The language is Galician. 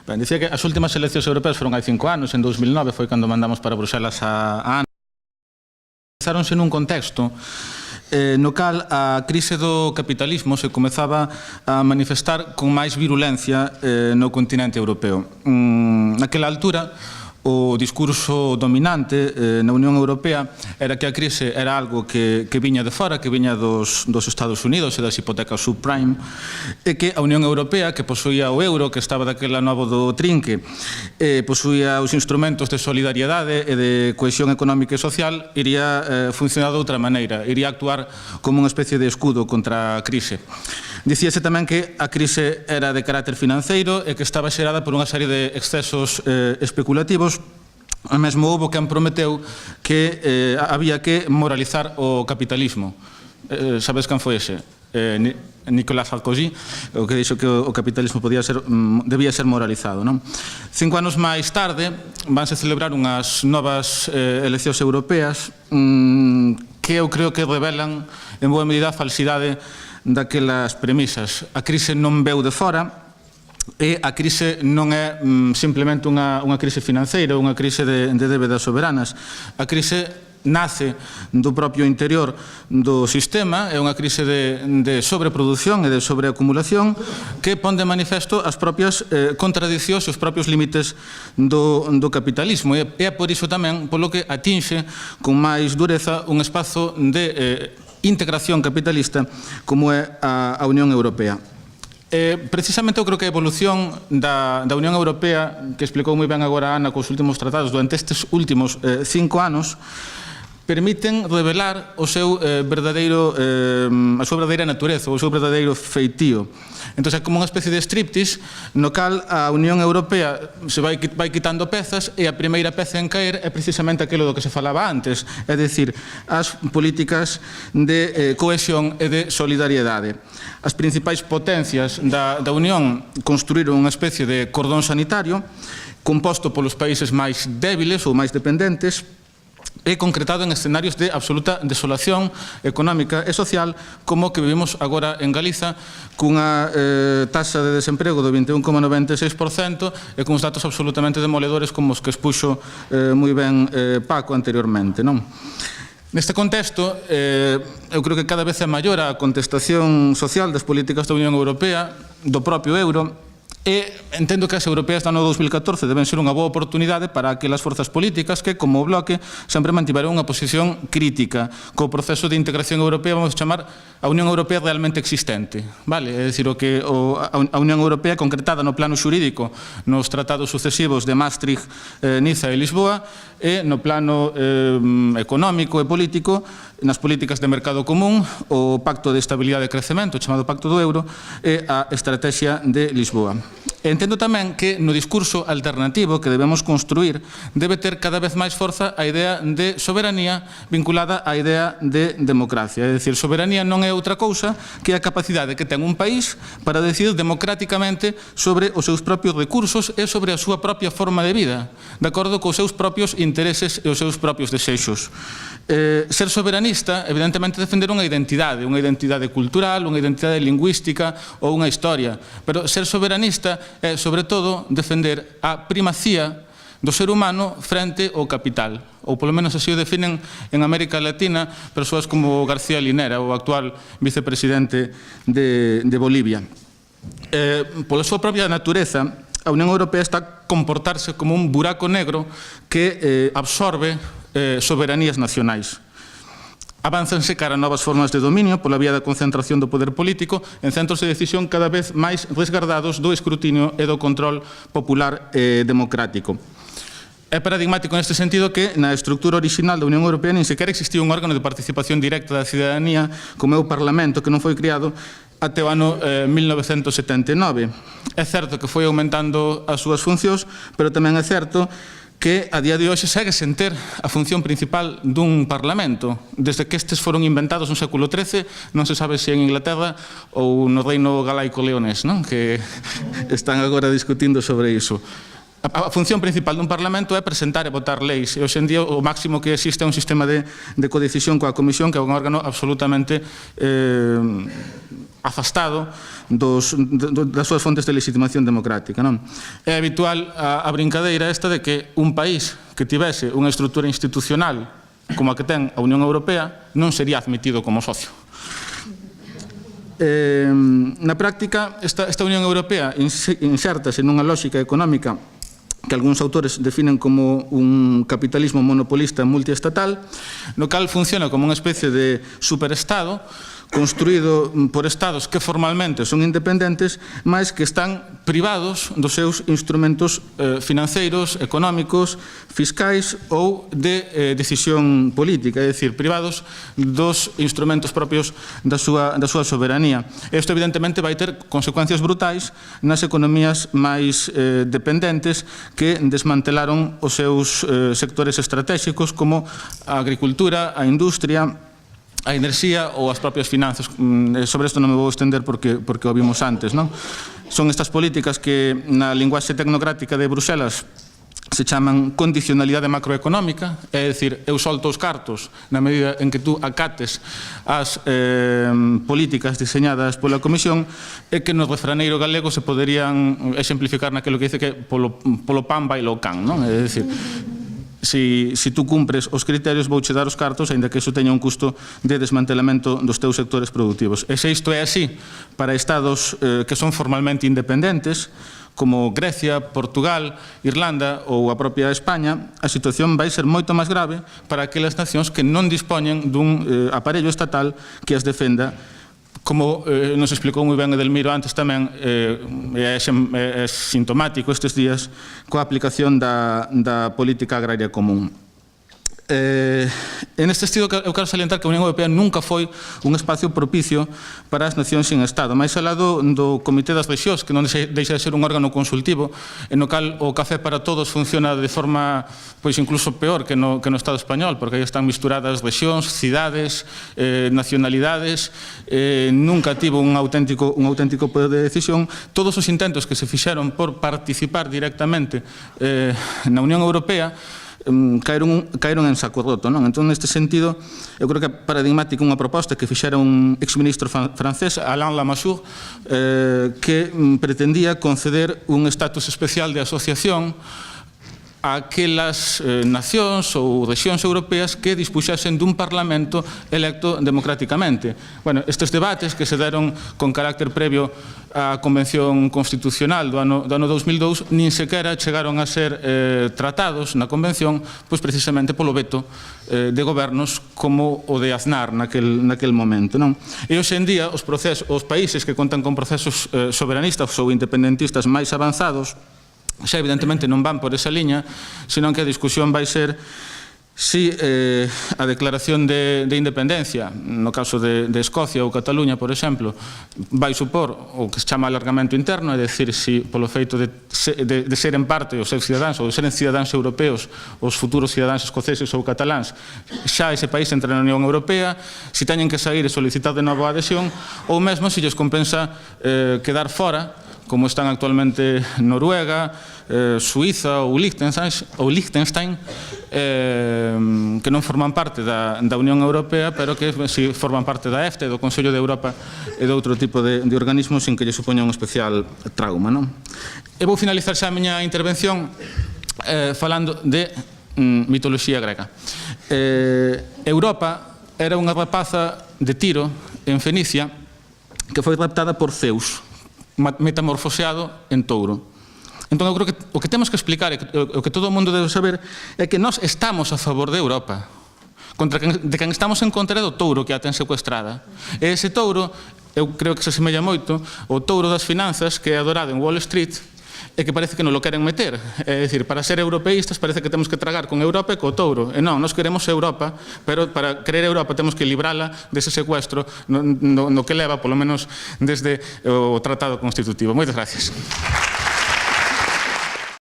Ben, dicía que as últimas eleccións europeas foron hai 5 anos, en 2009 foi cando mandamos para Bruxelas a Ana. Realizáronse nun contexto no cal a crise do capitalismo se comezaba a manifestar con máis virulencia no continente europeo. Naquela altura, o discurso dominante na Unión Europea era que a crise era algo que viña de fora, que viña dos Estados Unidos e das hipotecas subprime, e que a Unión Europea, que posuía o euro, que estaba daquela novo do trinque, posuía os instrumentos de solidariedade e de cohesión económica e social, iría funcionar de outra maneira, iría actuar como unha especie de escudo contra a crise. Dicíase tamén que a crise era de carácter financeiro e que estaba xerada por unha serie de excesos especulativos. A mesmo houbo quen prometeu que había que moralizar o capitalismo. Sabes quen foi ese? Nicolas Sarkozy, o que dixo que o capitalismo debía ser moralizado. 5 anos máis tarde vanse celebrar unhas novas eleccións europeas que eu creo que revelan en boa medida a falsidade daquelas premisas. A crise non veu de fora e a crise non é simplemente unha crise financeira, unha crise de débedas soberanas. A crise nace do propio interior do sistema, é unha crise de sobreproducción e de sobreacumulación que pon de manifesto as propias contradicións e os propios límites do capitalismo. E é por iso tamén polo que atinxe con máis dureza un espazo de integración capitalista como é a Unión Europea. Precisamente eu creo que a evolución da Unión Europea, que explicou moi ben agora Ana cos últimos tratados durante estes últimos 5 anos, permiten revelar a súa verdadeira natureza, o seu verdadeiro feitío. Entón, é como unha especie de striptease no cal a Unión Europea se vai quitando pezas e a primeira peza en caer é precisamente aquilo do que se falaba antes, é dicir, as políticas de cohesión e de solidariedade. As principais potencias da Unión construíron unha especie de cordón sanitario composto polos países máis débiles ou máis dependentes e concretado en escenarios de absoluta desolación económica e social como que vivimos agora en Galiza cunha taxa de desemprego do 21,96% e con datos absolutamente demoledores como os que expuxo moi ben Paco anteriormente. Neste contexto, eu creo que cada vez é maior a contestación social das políticas da Unión Europea, do propio euro, e entendo que as europeas do ano 2014 deben ser unha boa oportunidade para aquelas forzas políticas que, como o Bloque, sempre mantiveron unha posición crítica co proceso de integración europea, vamos a chamar a Unión Europea realmente existente. É dicir, a Unión Europea concretada no plano xurídico nos tratados sucesivos de Maastricht, Niza e Lisboa, e no plano económico e político nas políticas de mercado común, o Pacto de Estabilidade e Crecemento, chamado Pacto do Euro, e a Estrategia de Lisboa. Entendo tamén que no discurso alternativo que debemos construir debe ter cada vez máis forza a idea de soberanía vinculada á idea de democracia. É dicir, soberanía non é outra cousa que a capacidade que ten un país para decidir democráticamente sobre os seus propios recursos e sobre a súa propia forma de vida, de acordo cos seus propios intereses e os seus propios desexos. Ser soberanista, evidentemente, defender unha identidade cultural, unha identidade lingüística ou unha historia, pero ser soberanista é, sobre todo, defender a primacía do ser humano frente ao capital, ou polo menos así o definen en América Latina persoas como García Linera, o actual vicepresidente de Bolivia. Pola súa propia natureza, a Unión Europea está a comportarse como un buraco negro que absorbe soberanías nacionais. Avánzanse cara a novas formas de dominio pola vía da concentración do poder político en centros de decisión cada vez máis resgardados do escrutinio e do control popular e democrático. É paradigmático neste sentido que na estructura original da Unión Europea nin sequera existía un órgano de participación directa da cidadanía como é o Parlamento, que non foi criado até o ano 1979. É certo que foi aumentando as súas funcións, pero tamén é certo que a día de hoxe segue sen ter a función principal dun Parlamento. Desde que estes foron inventados no século XIII, non se sabe se en Inglaterra ou no reino galaico leonés, que están agora discutindo sobre iso. A función principal dun Parlamento é presentar e votar leis. E hoxe en día o máximo que existe é un sistema de codecisión coa Comisión, que é un órgano absolutamente afastado das súas fontes de legitimación democrática. Non? É habitual a brincadeira esta de que un país que tivese unha estrutura institucional como a que ten a Unión Europea non sería admitido como socio. Na práctica, esta Unión Europea insertase nunha lógica económica que algúns autores definen como un capitalismo monopolista multiestatal, no cal funciona como unha especie de superestado construído por estados que formalmente son independentes, mas que están privados dos seus instrumentos financeiros, económicos, fiscais ou de decisión política, é dicir, privados dos instrumentos propios da súa soberanía. Isto, evidentemente, vai ter consecuencias brutais nas economías máis dependentes que desmantelaron os seus sectores estratégicos como a agricultura, a industria, a enerxía ou as propias finanzas. Sobre isto non me vou estender porque o vimos antes, non? Son estas políticas que na linguaxe tecnocrática de Bruxelas se chaman condicionalidade macroeconómica, é dicir, eu solto os cartos na medida en que tú acates as políticas diseñadas pola Comisión, e que no refraneiro galego se poderían exemplificar naquilo que dice que polo pan baila o can, non? É dicir, si tú cumpres os criterios, vouche dar os cartos, aínda que iso teña un custo de desmantelamento dos teus sectores productivos. E se isto é así para estados que son formalmente independentes, como Grecia, Portugal, Irlanda ou a propia España, a situación vai ser moito máis grave para aquelas nacións que non dispoñen dun aparello estatal que as defenda, como nos explicou moi ben Edelmiro antes tamén, é sintomático estes días coa aplicación da política agraria común. En este sentido, eu quero salientar que a Unión Europea nunca foi un espacio propicio para as nacións sin Estado. Mais alá do Comité das Rexións, que non deixa de ser un órgano consultivo, en no cal o café para todos funciona de forma pois incluso peor que no Estado español, porque aí están misturadas rexións, cidades, nacionalidades, nunca tivo un auténtico poder de decisión. Todos os intentos que se fixeron por participar directamente na Unión Europea caeron en saco roto, non? Entón, neste sentido, eu creo que é paradigmática unha proposta que fixera un exministro francés, Alain Lamassoure, que pretendía conceder un estatus especial de asociación a aquelas nacións ou rexións europeas que dispuxasen dun parlamento electo democráticamente. Bueno, estes debates que se deron con carácter previo á Convención Constitucional do ano 2002 nin sequera chegaron a ser tratados na Convención, pois precisamente polo veto de gobernos como o de Aznar naquel momento, non? E hoxe en día os países que contan con procesos soberanistas ou independentistas máis avanzados xa evidentemente non van por esa liña, senón que a discusión vai ser si a declaración de independencia, no caso de Escocia ou Cataluña, por exemplo, vai supor o que se chama alargamento interno, é dicir, si polo feito de ser en parte os seus cidadáns ou de seren cidadáns europeos os futuros cidadáns escoceses ou cataláns, xa ese país entra na Unión Europea, si teñen que sair e solicitar de novo a adhesión, ou mesmo si lles compensa quedar fora, como están actualmente Noruega, Suiza ou Liechtenstein, que non forman parte da Unión Europea, pero que si forman parte da EFTA, do Consello de Europa e de outro tipo de organismos sin que lle supoña un especial trauma, non? E vou finalizar xa a miña intervención falando de mitoloxía grega. Europa era unha rapaza de Tiro, en Fenicia, que foi raptada por Zeus, metamorfoseado en touro. Entón, eu creo que o que temos que explicar, o que todo o mundo debe saber, é que nós estamos a favor de Europa. De quen estamos en contra é do touro que a ten secuestrada. E ese touro, eu creo que se asemella moito o touro das finanzas que é adorado en Wall Street e que parece que non lo queren meter. É dicir, para ser europeístas parece que temos que tragar con Europa e co touro. E non, nós queremos Europa, pero para querer Europa temos que librala dese secuestro no que leva, polo menos, desde o Tratado Constitutivo. Moitas gracias.